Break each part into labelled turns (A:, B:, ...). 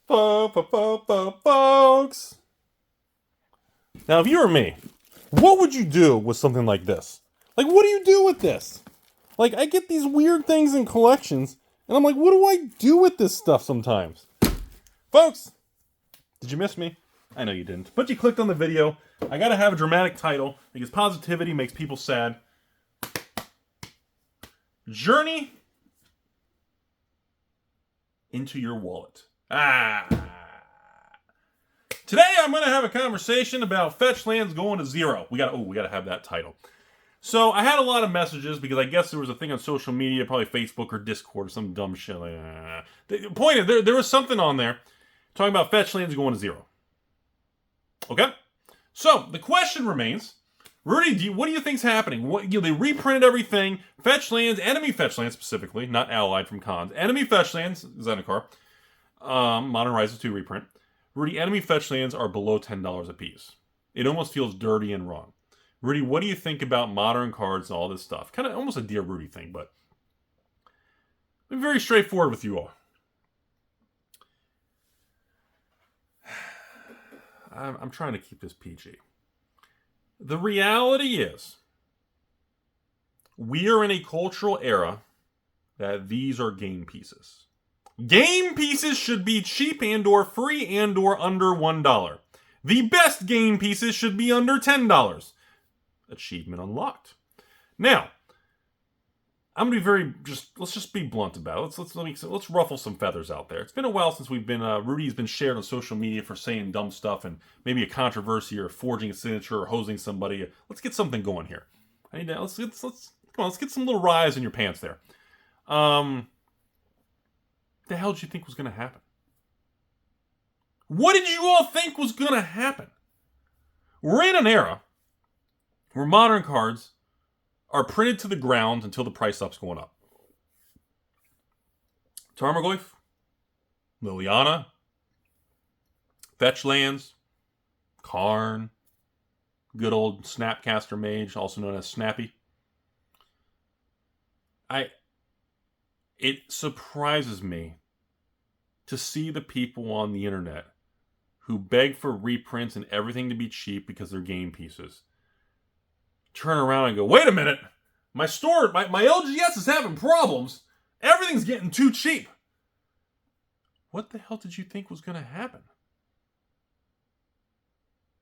A: Folks. Now, if you were me, what would you do with something like this? Like, what do you do with this? Like, I get these weird things in collections, and I'm like, what do I do with this stuff sometimes? Folks, did you miss me? I know you didn't, but you clicked on the video. I gotta have a dramatic title because positivity makes people sad. Journey into your wallet. Today I'm going to have a conversation about Fetchlands going to zero. We gotta have that title. So I had a lot of messages because I guess there was a thing on social media, probably Facebook or Discord or some dumb shit. The point is, there was something on there talking about Fetchlands going to zero. Okay? So the question remains, Rudy, what do you think's happening? They reprinted everything. Fetchlands, enemy Fetchlands specifically, not allied from cons. Enemy Fetchlands, Zendikar, Modern Horizons 2 reprint. Rudy, enemy Fetchlands are below $10 a piece. It almost feels dirty and wrong. Rudy, what do you think about modern cards and all this stuff? Kind of almost a Dear Rudy thing, but I'm very straightforward with you all. I'm trying to keep this PG. The reality is, we are in a cultural era that these are game pieces. Game pieces should be cheap and or free and or under $1. The best game pieces should be under $10. Achievement unlocked. Now, I'm gonna be let's just be blunt about it. Let's ruffle some feathers out there. It's been a while since we've been Rudy's been shared on social media for saying dumb stuff and maybe a controversy or forging a signature or hosing somebody. Let's get something going here. Let's get some little rise in your pants there. The hell did you think was gonna happen? What did you all think was gonna happen? We're in an era where modern cards are printed to the ground until the price up's going up. Tarmogoyf, Liliana, Fetchlands, Karn, good old Snapcaster Mage, also known as Snappy. It surprises me to see the people on the internet who beg for reprints and everything to be cheap because they're game pieces turn around and go, wait a minute, my LGS is having problems. Everything's getting too cheap. What the hell did you think was going to happen?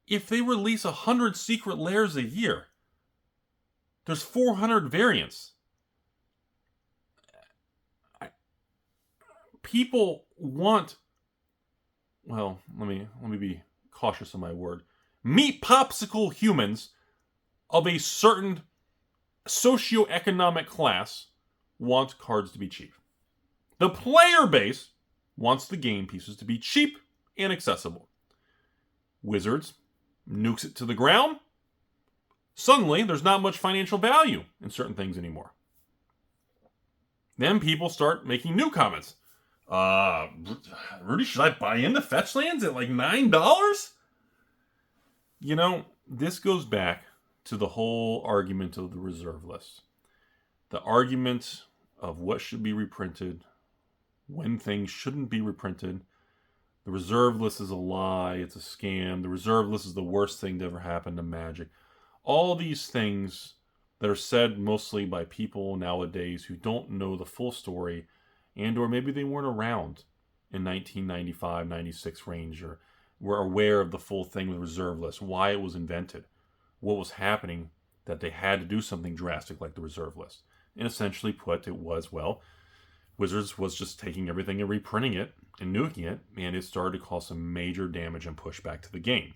A: If they release 100 secret layers a year, there's 400 variants. People want, well, let me be cautious on my word, meat popsicle humans of a certain socioeconomic class want cards to be cheap. The player base wants the game pieces to be cheap and accessible. Wizards nukes it to the ground. Suddenly, there's not much financial value in certain things anymore. Then people start making new comments. Rudy, should I buy into Fetchlands at like $9? You know, this goes back to the whole argument of the reserve list. The argument of what should be reprinted, when things shouldn't be reprinted. The reserve list is a lie, it's a scam. The reserve list is the worst thing to ever happen to Magic. All these things that are said mostly by people nowadays who don't know the full story, and or maybe they weren't around in 1995, 96 range, or were aware of the full thing with the reserve list, why it was invented, what was happening, that they had to do something drastic like the reserve list. And essentially put, it was, well, Wizards was just taking everything and reprinting it and nuking it, and it started to cause some major damage and pushback to the game,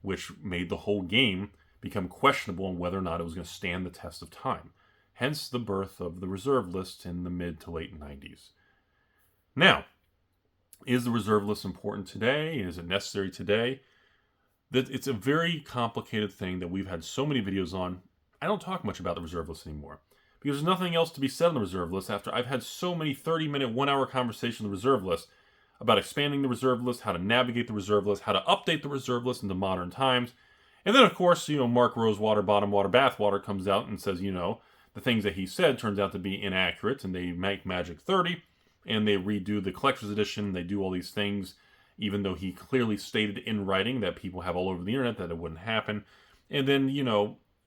A: which made the whole game become questionable on whether or not it was going to stand the test of time. Hence the birth of the reserve list in the mid to late 90s. Now, is the reserve list important today? Is it necessary today? It's a very complicated thing that we've had so many videos on. I don't talk much about the reserve list anymore because there's nothing else to be said on the reserve list after I've had so many 30-minute, 1-hour conversations on the reserve list about expanding the reserve list, how to navigate the reserve list, how to update the reserve list into modern times. And then, of course, Mark Rosewater, Bottom Water, Bathwater comes out and says, the things that he said turns out to be inaccurate, and they make Magic 30, and they redo the collector's edition, they do all these things, even though he clearly stated in writing that people have all over the internet that it wouldn't happen. And then,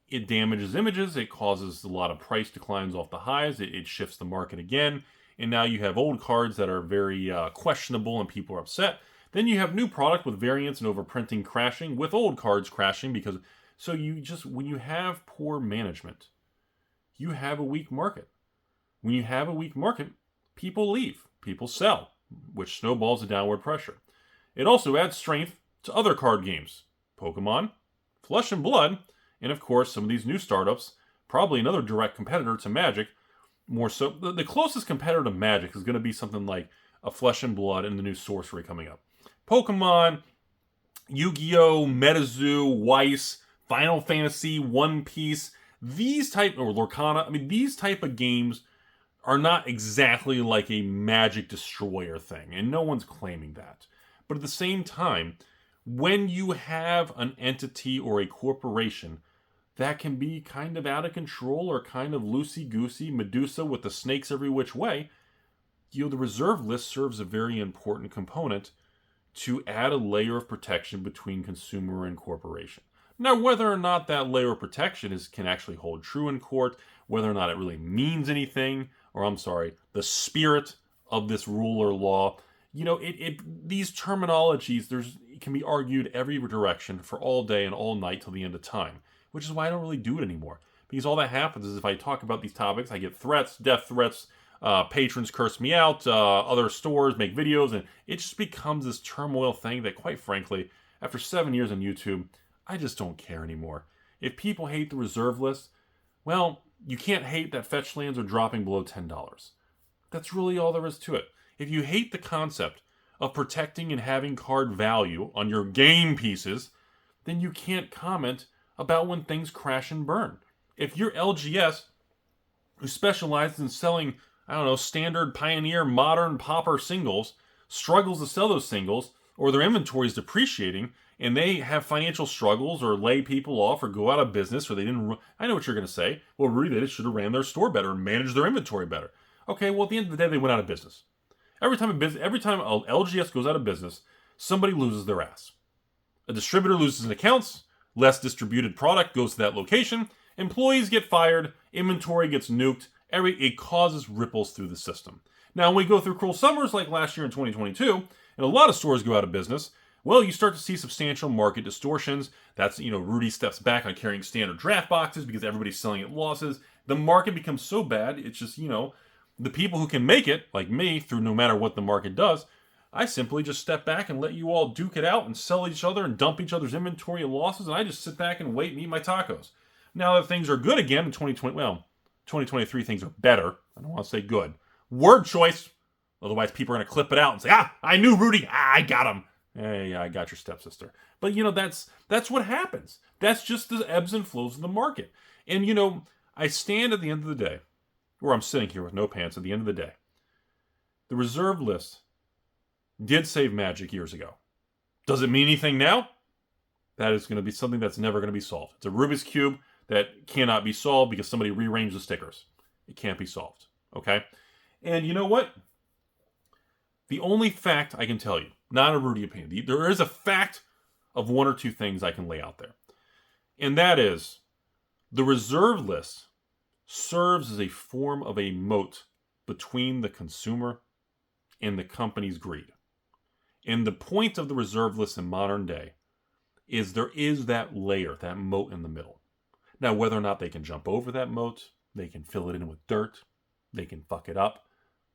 A: it damages images. It causes a lot of price declines off the highs. It shifts the market again. And now you have old cards that are very questionable and people are upset. Then you have new product with variants and overprinting crashing with old cards crashing because... So when you have poor management, you have a weak market. When you have a weak market, people leave. People sell, which snowballs the downward pressure. It also adds strength to other card games. Pokemon, Flesh and Blood, and of course some of these new startups, probably another direct competitor to Magic. More so, the closest competitor to Magic is going to be something like a Flesh and Blood and the new Sorcery coming up. Pokemon, Yu-Gi-Oh!, MetaZoo, Weiss, Final Fantasy, One Piece, or Lorcana, these type of games are not exactly like a Magic Destroyer thing, and no one's claiming that. But at the same time, when you have an entity or a corporation that can be kind of out of control or kind of loosey-goosey, Medusa with the snakes every which way, the reserve list serves a very important component to add a layer of protection between consumer and corporation. Now, whether or not that layer of protection can actually hold true in court, whether or not it really means anything, the spirit of this rule or law, these terminologies, it can be argued every direction for all day and all night till the end of time, which is why I don't really do it anymore. Because all that happens is if I talk about these topics, I get threats, death threats, patrons curse me out, other stores make videos, and it just becomes this turmoil thing that, quite frankly, after 7 years on YouTube, I just don't care anymore. If people hate the reserve list, well, you can't hate that Fetchlands are dropping below $10. That's really all there is to it. If you hate the concept of protecting and having card value on your game pieces, then you can't comment about when things crash and burn. If you're LGS, who specializes in selling, standard, Pioneer, Modern, Pauper singles, struggles to sell those singles, or their inventory is depreciating, and they have financial struggles or lay people off or go out of business or they didn't... I know what you're going to say. Well, Rudy, they should have ran their store better and managed their inventory better. Okay, well, at the end of the day, they went out of business. Every time LGS goes out of business, somebody loses their ass. A distributor loses accounts, less distributed product goes to that location, employees get fired, inventory gets nuked, it causes ripples through the system. Now, when we go through cruel summers like last year in 2022, and a lot of stores go out of business, well, you start to see substantial market distortions. That's, Rudy steps back on carrying standard draft boxes because everybody's selling at losses. The market becomes so bad, it's just, the people who can make it, like me, through no matter what the market does, I simply just step back and let you all duke it out and sell each other and dump each other's inventory of losses, and I just sit back and wait and eat my tacos. Now that things are good again in 2023 things are better. I don't want to say good. Word choice. Otherwise, people are going to clip it out and say, I knew Rudy. I got him. Hey, I got your stepsister. But, that's what happens. That's just the ebbs and flows of the market. And, I stand at the end of the day, or I'm sitting here with no pants at the end of the day. The reserve list did save Magic years ago. Does it mean anything now? That is going to be something that's never going to be solved. It's a Rubik's Cube that cannot be solved because somebody rearranged the stickers. It can't be solved. Okay? And you know what? The only fact I can tell you, not a Rudy opinion, there is a fact of one or two things I can lay out there. And that is, the reserve list serves as a form of a moat between the consumer and the company's greed. And the point of the reserve list in modern day is there is that layer, that moat in the middle. Now, whether or not they can jump over that moat, they can fill it in with dirt, they can fuck it up,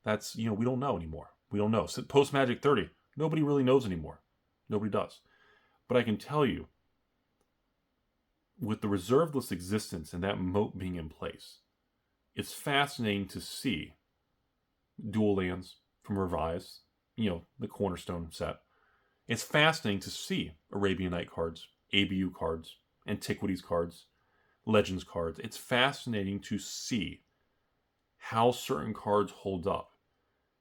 A: that's, we don't know anymore. We don't know. Post Magic 30, nobody really knows anymore. Nobody does. But I can tell you, with the reserve list existence and that moat being in place, it's fascinating to see dual lands from Revised, the Cornerstone set. It's fascinating to see Arabian Night cards, ABU cards, Antiquities cards, Legends cards. It's fascinating to see how certain cards hold up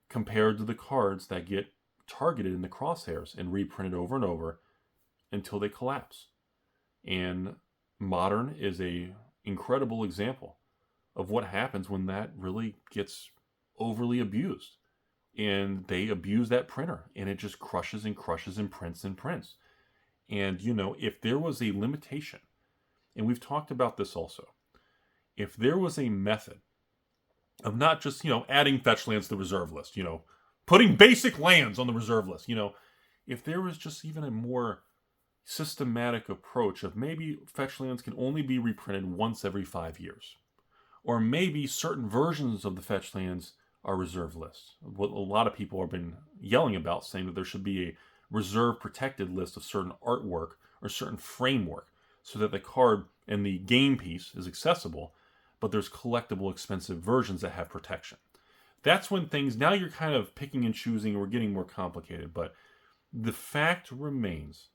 A: compared to the cards that get targeted in the crosshairs and reprinted over and over until they collapse. And Modern is a incredible example of what happens when that really gets overly abused. and they abuse that printer, and it just crushes and crushes and prints and prints. And, if there was a limitation, and we've talked about this also, if there was a method of not just, adding Fetchlands to the reserve list, putting basic lands on the reserve list, if there was just even a more systematic approach of maybe Fetchlands can only be reprinted once every 5 years. Or maybe certain versions of the Fetchlands are reserve lists. What a lot of people have been yelling about, saying that there should be a reserve protected list of certain artwork or certain framework so that the card and the game piece is accessible, but there's collectible expensive versions that have protection. That's when things, now you're kind of picking and choosing, and we're getting more complicated, but the fact remains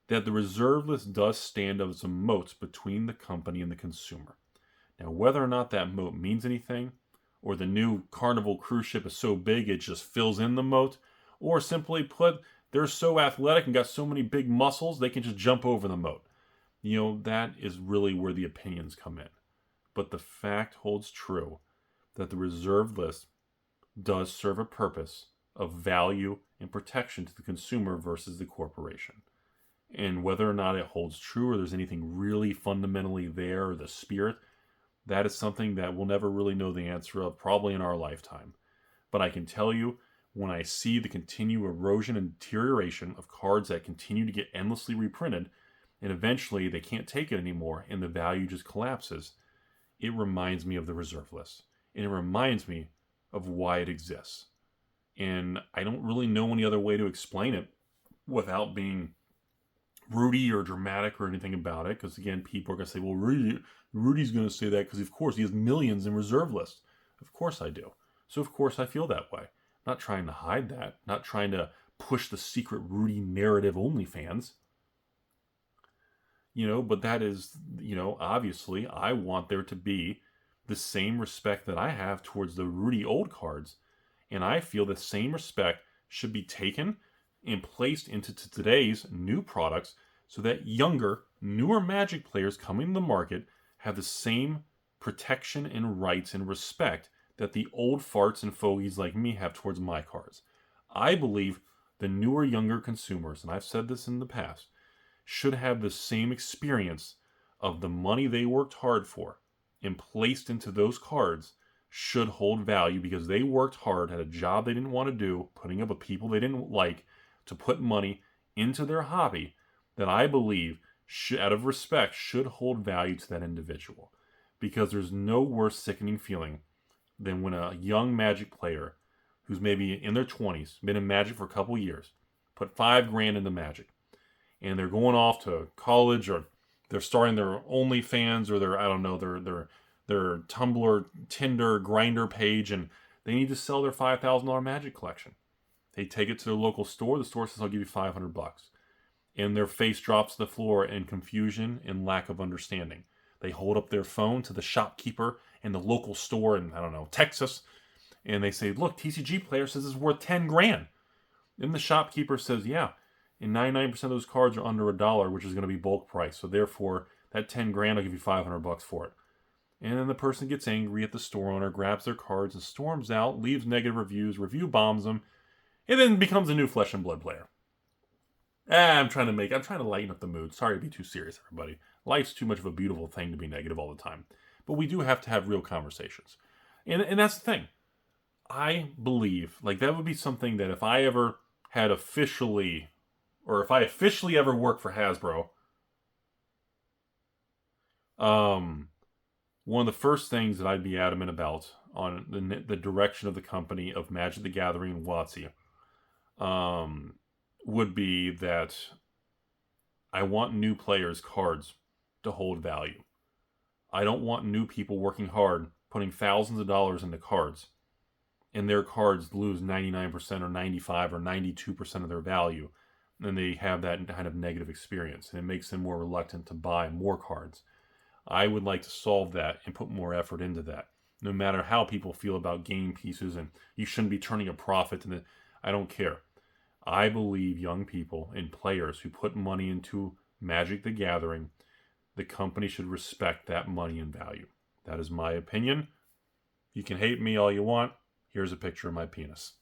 A: that the reserve list does stand as a moat between the company and the consumer. Now, whether or not that moat means anything, or the new Carnival cruise ship is so big it just fills in the moat, or simply put, they're so athletic and got so many big muscles they can just jump over the moat. That is really where the opinions come in. But the fact holds true that the reserve list does serve a purpose of value and protection to the consumer versus the corporation. And whether or not it holds true or there's anything really fundamentally there, or the spirit, that is something that we'll never really know the answer of, probably in our lifetime. But I can tell you, when I see the continued erosion and deterioration of cards that continue to get endlessly reprinted, and eventually they can't take it anymore and the value just collapses, it reminds me of the reserve list. And it reminds me of why it exists. And I don't really know any other way to explain it without being Rudy or dramatic or anything about it, because again, people are going to say, well, Rudy's going to say that because of course he has millions in reserve lists. Of course I do. So of course I feel that way. I'm not trying to hide that, not trying to push the secret Rudy narrative OnlyFans. But that is, obviously I want there to be the same respect that I have towards the Rudy old cards, and I feel the same respect should be taken and placed into today's new products so that younger, newer Magic players coming to the market have the same protection and rights and respect that the old farts and fogies like me have towards my cards. I believe the newer, younger consumers, and I've said this in the past, should have the same experience of the money they worked hard for and placed into those cards should hold value because they worked hard, had a job they didn't want to do, putting up with people they didn't like, to put money into their hobby that I believe, out of respect, should hold value to that individual. Because there's no worse sickening feeling than when a young Magic player who's maybe in their 20s, been in Magic for a couple years, put $5,000 into Magic, and they're going off to college, or they're starting their OnlyFans, or their Tumblr, Tinder, Grinder page, and they need to sell their $5,000 Magic collection. They take it to their local store. The store says, I'll give you $500. And their face drops to the floor in confusion and lack of understanding. They hold up their phone to the shopkeeper in the local store in, Texas. And they say, look, TCG player says it's worth $10,000. And the shopkeeper says, yeah. And 99% of those cards are under $1, which is going to be bulk price. So therefore, that $10,000, I'll give you $500 for it. And then the person gets angry at the store owner, grabs their cards and storms out, leaves negative reviews, review bombs them, and then becomes a new Flesh and Blood player. I'm trying to lighten up the mood. Sorry to be too serious, everybody. Life's too much of a beautiful thing to be negative all the time. But we do have to have real conversations. And that's the thing. I believe, that would be something that if I ever had officially, or if I officially ever worked for Hasbro, one of the first things that I'd be adamant about on the direction of the company of Magic the Gathering and WotC, would be that I want new players' cards to hold value. I don't want new people working hard, putting thousands of dollars into cards, and their cards lose 99% or 95 or 92% of their value, and they have that kind of negative experience, and it makes them more reluctant to buy more cards. I would like to solve that and put more effort into that. No matter how people feel about game pieces and you shouldn't be turning a profit, and I don't care. I believe young people and players who put money into Magic the Gathering, the company should respect that money and value. That is my opinion. You can hate me all you want. Here's a picture of my penis.